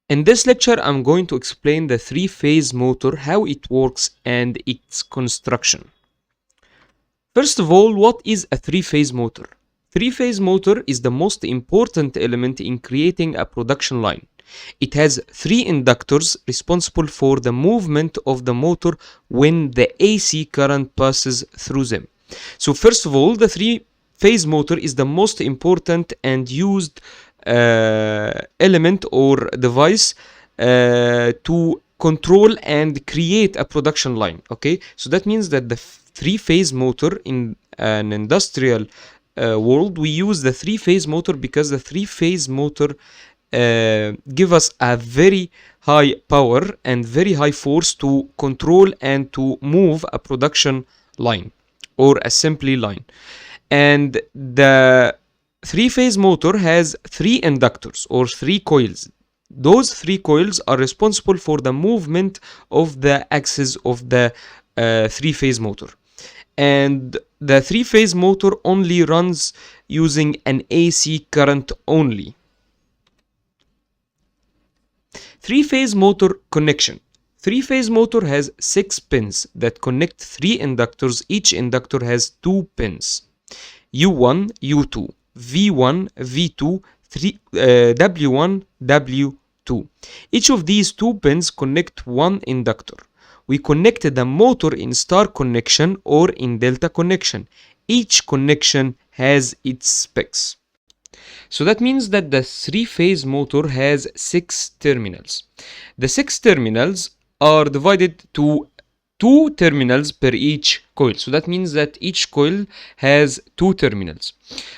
In this lecture, I'm going to explain the three-phase motor, how it works, and its construction. First of all, what is a three-phase motor? Three-phase motor is the most important element in creating a production line. It has three inductors responsible for the movement of the motor when the AC current passes through them. So first of all, the three-phase motor is the most important and used element or device to control and create a production line. Okay, so that means that the three-phase motor in an industrial world, we use the three-phase motor because the three-phase motor give us a very high power and very high force to control and to move a production line or assembly line. And the three-phase motor has three inductors or three coils. Those three coils are responsible for the movement of the axis of the three-phase motor. And the three-phase motor only runs using an AC current only. Three-phase motor connection. Three-phase motor has 6 pins that connect 3 inductors. Each inductor has 2 pins. U1, U2, V1, V2, W1, W2. Each of these 2 pins connect one inductor. We connect the motor in star connection or in delta connection. Each connection has its specs. So that means that the three-phase motor has 6 terminals. The 6 terminals are divided to 2 terminals per each coil. So that means that each coil has 2 terminals.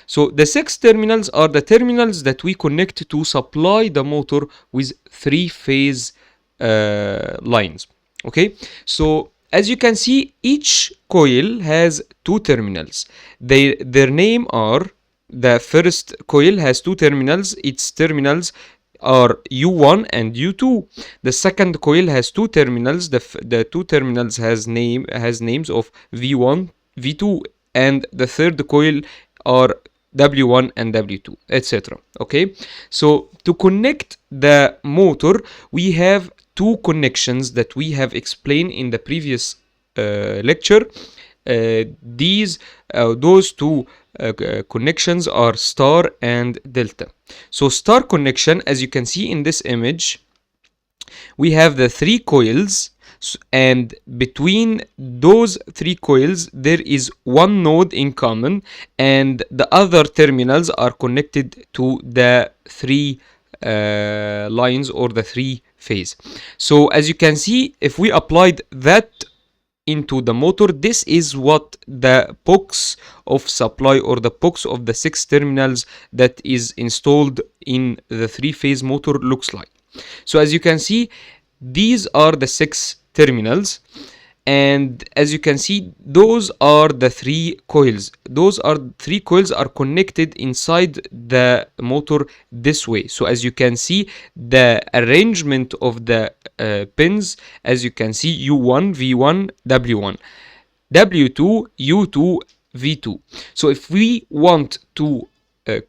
So the 6 terminals are the terminals that we connect to supply the motor with three-phase lines. Okay, so as you can see, each coil has 2 terminals. Their name are, the first coil has 2 terminals. Its terminals are U1 and U2. The second coil has 2 terminals. The 2 terminals has names of V1, V2, and the third coil are W1 and W2, etc. Okay, so to connect the motor, we have 2 connections that we have explained in the previous lecture. Those 2 connections are star and delta. So star connection, as you can see in this image, we have the 3 coils, and between those 3 coils there is one node in common, and the other terminals are connected to the 3 lines or the 3 phase. So as you can see, if we applied that into the motor, this is what the box of supply or the box of the 6 terminals that is installed in the three-phase motor looks like. So as you can see, these are the 6 terminals, and as you can see, those are the 3 coils. Those are 3 coils are connected inside the motor this way. So as you can see, the arrangement of the pins, as you can see, U1, V1, W1, W2, U2, V2. So if we want to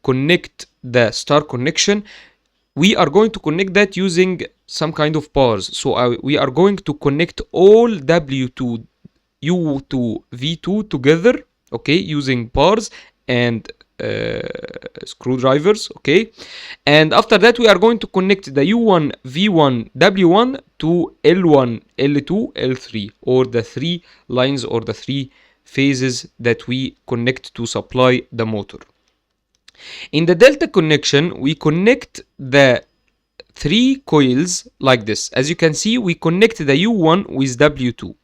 connect the star connection, we are going to connect that using some kind of bars. So we are going to connect all W2, U2, V2 together, okay, using bars and screwdrivers, okay. And after that, we are going to connect the U1, V1, W1 to L1, L2, L3, or the 3 lines or the 3 phases that we connect to supply the motor. In the delta connection, we connect the 3 coils like this. As you can see, we connect the U1 with W2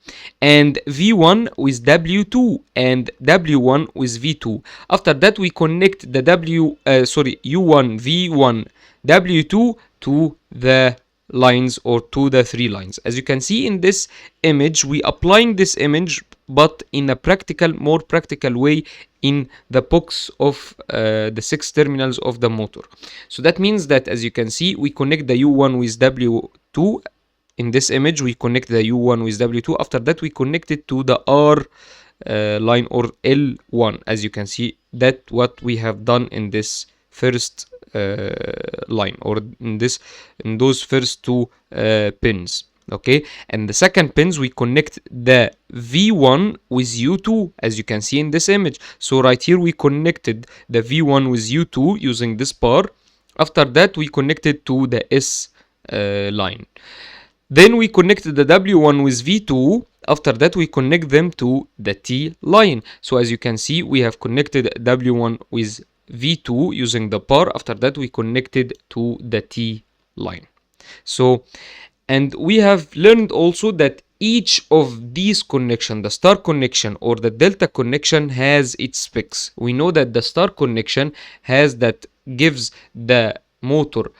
and V1 with W2 and W1 with V2. After that, we connect the U1, V1, W2 to the lines or to the 3 lines. As you can see in this image, we applying this image but in a more practical way in the box of the 6 terminals of the motor. So that means that, as you can see, we connect the U1 with W2. In this image, we connect the U1 with W2. After that, we connect it to the R line or L1. As you can see, that what we have done in this first line, or in those first two pins. Okay, and the second pins we connect the V1 with U2, as you can see in this image. So right here we connected the V1 with U2 using this bar. After that we connected to the S line. Then we connected the W1 with V2. After that we connect them to the T line. So as you can see, we have connected W1 with V2 using the bar. After that we connected to the T line. So, and we have learned also that each of these connection, the star connection or the delta connection, has its specs. We know that the star connection gives the motor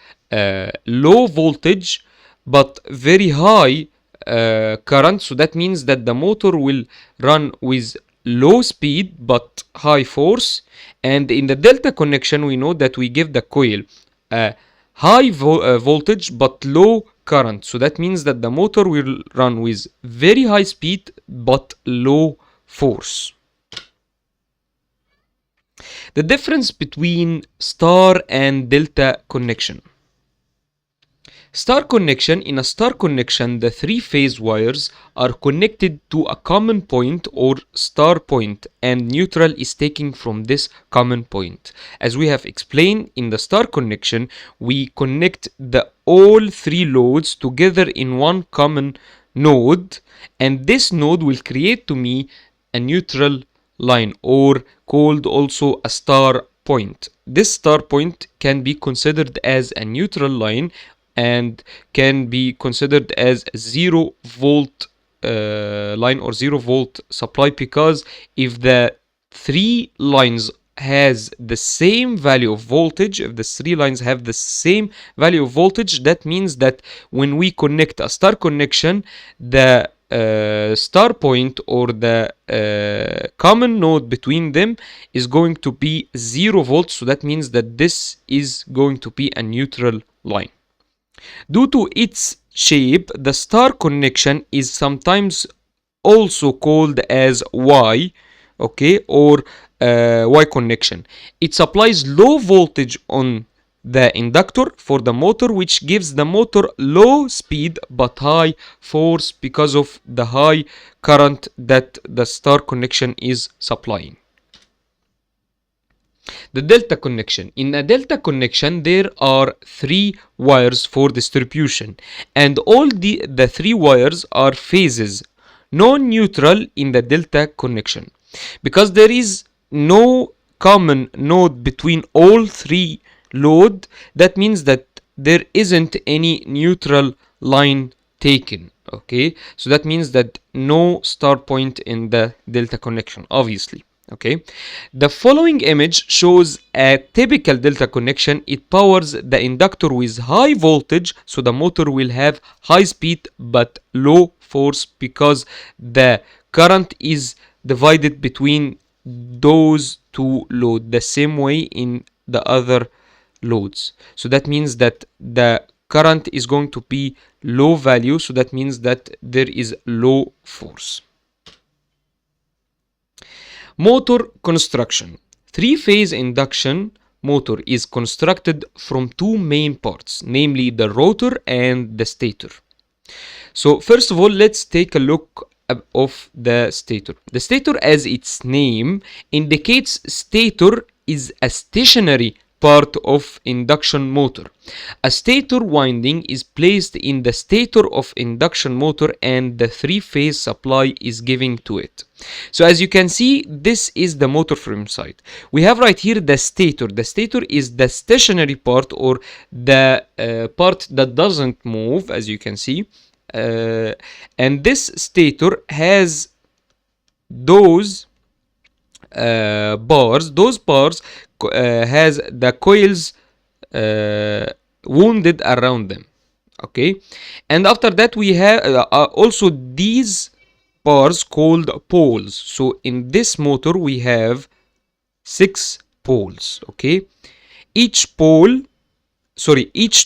low voltage but very high current. So that means that the motor will run with low speed but high force. And in the delta connection, we know that we give the coil high voltage but low current. So that means that the motor will run with very high speed but low force. The difference between star and delta connection. Star connection. In a star connection, the three-phase wires are connected to a common point or star point, and neutral is taken from this common point. As we have explained, in the star connection, we connect all three loads together in one common node, and this node will create to me a neutral line, or called also a star point. This star point can be considered as a neutral line and can be considered as a 0 volt line or 0 volt supply, because if the three lines has the same value of voltage, if the three lines have the same value of voltage, that means that when we connect a star connection, the star point or the common node between them is going to be 0 volts. So that means that this is going to be a neutral line. Due to its shape, the star connection is sometimes also called as Y, okay, or Y connection. It supplies low voltage on the inductor for the motor, which gives the motor low speed but high force because of the high current that the star connection is supplying. The delta connection. In a delta connection, there are three wires for distribution, and all the three wires are phases, non-neutral in the delta connection. Because there is no common node between all three load, that means that there isn't any neutral line taken. Okay, so that means that no star point in the delta connection, obviously. Okay, the following image shows a typical delta connection. It powers the inductor with high voltage, so the motor will have high speed but low force because the current is divided between those two loads the same way in the other loads. So that means that the current is going to be low value, so that means that there is low force. Motor construction. Three-phase induction motor is constructed from two main parts, namely the rotor and the stator. So first of all, let's take a look of the stator. The stator, as its name indicates, stator is a stationary part of induction motor. A stator winding is placed in the stator of induction motor and the three-phase supply is given to it. So as you can see, this is the motor from side. We have right here the stator. The stator is the stationary part, or the part that doesn't move, as you can see. And this stator has those bars. Those bars has the coils wounded around them. Okay, and after that we have also these bars called poles. So in this motor we have 6 poles. Okay, each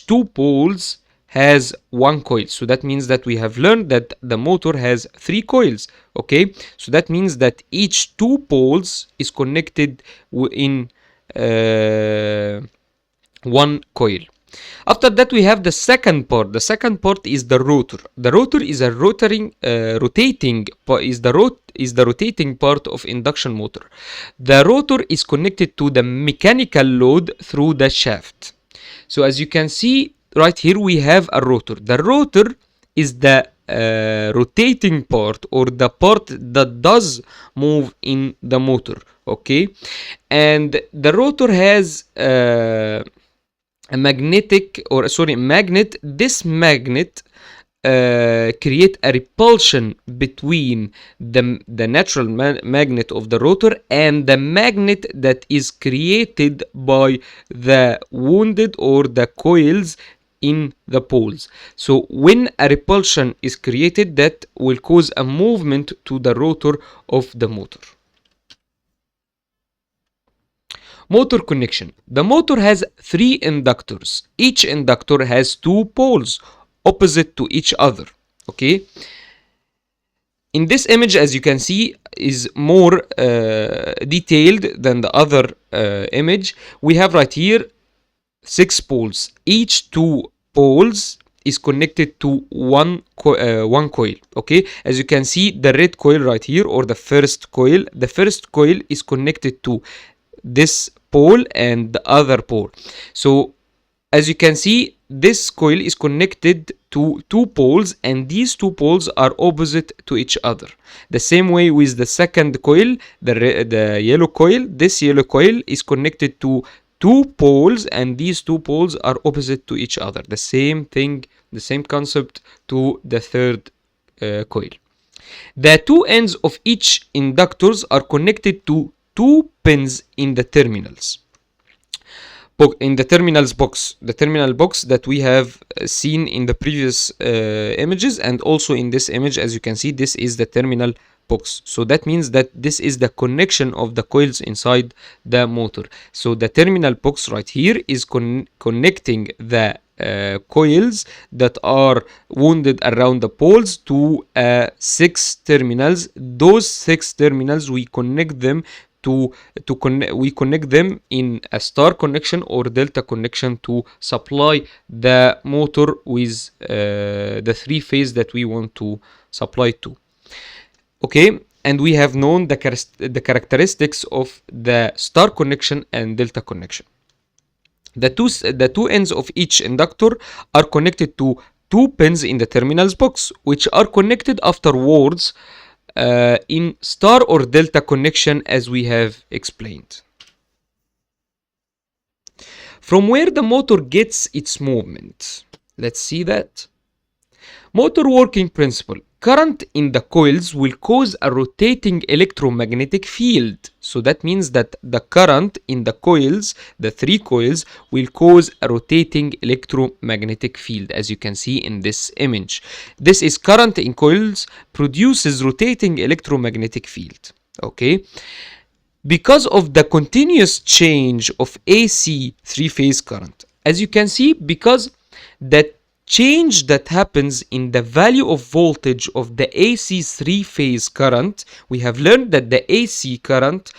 two poles has one coil. So that means that we have learned that the motor has 3 coils. Okay, so that means that each 2 poles is connected in one coil. After that, we have the second part. The second part is the rotor. The rotor is a rotating part of induction motor. The rotor is connected to the mechanical load through the shaft. So as you can see right here, we have a rotor. The rotor is the rotating part, or the part that does move in the motor. Okay, and the rotor has a magnet. This magnet create a repulsion between the natural magnet of the rotor and the magnet that is created by the wounded or the coils in the poles. So when a repulsion is created, that will cause a movement to the rotor of the motor. Motor connection. The motor has 3 inductors. Each inductor has 2 poles opposite to each other. Okay. In this image, as you can see, is more detailed than the other image. We have right here 6 poles. Each 2 poles is connected to one coil. Okay, as you can see, the red coil right here, or the first coil is connected to this pole and the other pole. So as you can see, this coil is connected to 2 poles, and these 2 poles are opposite to each other. The same way with the second coil, the yellow coil. This yellow coil is connected to 2 poles, and these 2 poles are opposite to each other. The same thing, the same concept to the third coil. The 2 ends of each inductors are connected to 2 pins in the terminals. In the terminal box that we have seen in the previous images, and also in this image, as you can see, this is the terminal box. So that means that this is the connection of the coils inside the motor. So the terminal box right here is connecting the coils that are wounded around the poles to 6 terminals. Those 6 terminals, we connect them in a star connection or delta connection to supply the motor with the 3 phase that we want to supply to. Okay, and we have known the characteristics of the star connection and delta connection. The two ends of each inductor are connected to 2 pins in the terminals box, which are connected afterwards in star or delta connection, as we have explained. From where the motor gets its movement, let's see that. Motor working principle. Current in the coils will cause a rotating electromagnetic field. So that means that the current in the coils, the 3 coils, will cause a rotating electromagnetic field, as you can see in this image. This is current in coils produces rotating electromagnetic field. Okay. Because of the continuous change of AC 3-phase current. As you can see, because that change that happens in the value of voltage of the AC 3-phase current, we have learned that the AC current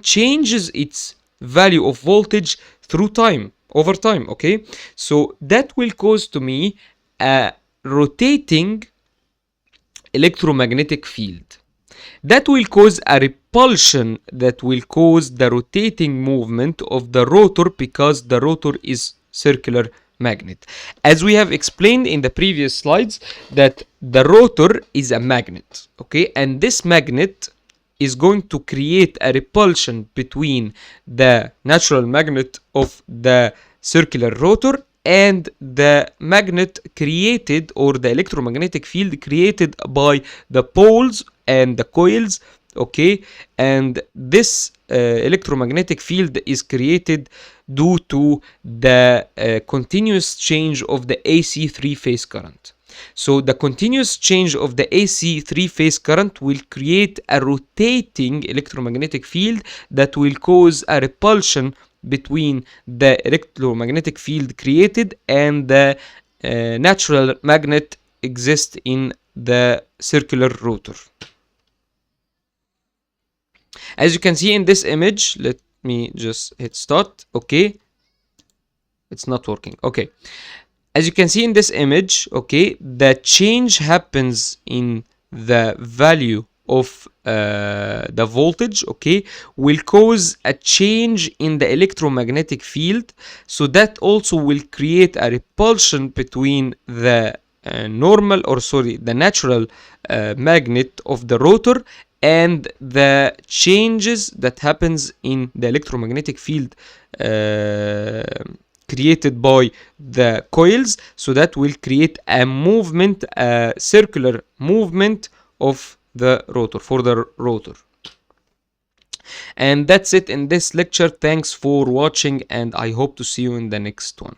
changes its value of voltage through time, over time. Okay, so that will cause to me a rotating electromagnetic field. That will cause a repulsion that will cause the rotating movement of the rotor, because the rotor is circular magnet. As we have explained in the previous slides, that the rotor is a magnet, okay, and this magnet is going to create a repulsion between the natural magnet of the circular rotor and the magnet created, or the electromagnetic field created by the poles and the coils. Okay, and this electromagnetic field is created due to the continuous change of the AC 3-phase current. So the continuous change of the AC 3-phase current will create a rotating electromagnetic field that will cause a repulsion between the electromagnetic field created and the natural magnet exist in the circular rotor. As you can see in this image, me just hit start. Okay, it's not working. Okay, as you can see in this image, okay, the change happens in the value of the voltage, okay, will cause a change in the electromagnetic field, so that also will create a repulsion between the the natural magnet of the rotor and the changes that happens in the electromagnetic field created by the coils, so that will create a movement, a circular movement of the rotor, for the rotor. And that's it in this lecture. Thanks for watching, and I hope to see you in the next one.